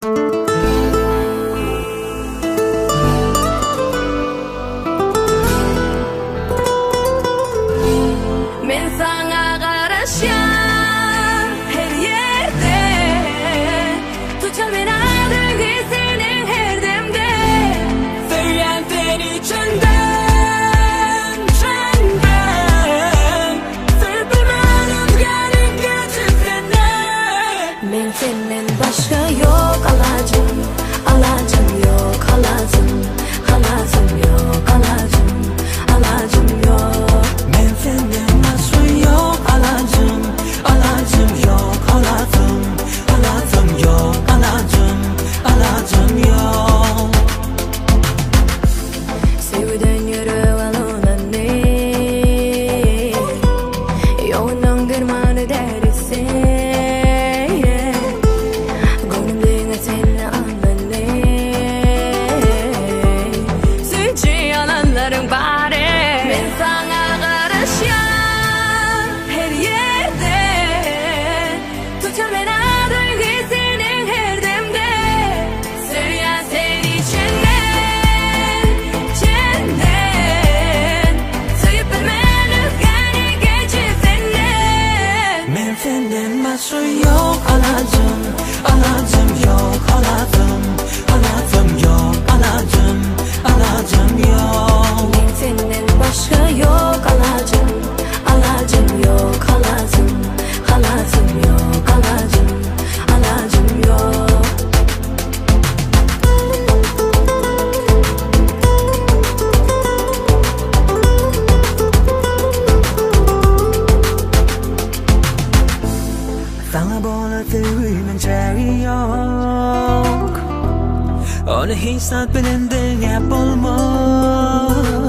Men sana karışan her yerde, tutacağım ben adını senin her demde. Söyleyen sen içinden, sırtımın rüzgarın götür seni. Men senden başka yok alacım, alacım yok alacım, alacım yok alacım, alacım yok. Men senden başka yok alacım, alacım yok alacım, alacım yok alacım, alacım yok. Sevden yürü alın ne, yolundan kırmanı derse. Gönlümden seni anla ne, sütçü yalanların bari. Ben sana karışan her yerde, tutacağım ben adını senin her demde. Söyleyen sen içinden, sayıp bilmen rüzgarı geçip senden. Men senden başka yok alacım, alacım yok alacım, alacım yok alacım, alacım yok. Men senden başka yok alacım, alacım yok alacım, alacım yok alacım, alacım yok. Sana böyle sevgimin çare yok. Onu hiç satmadın dünya bulmuş.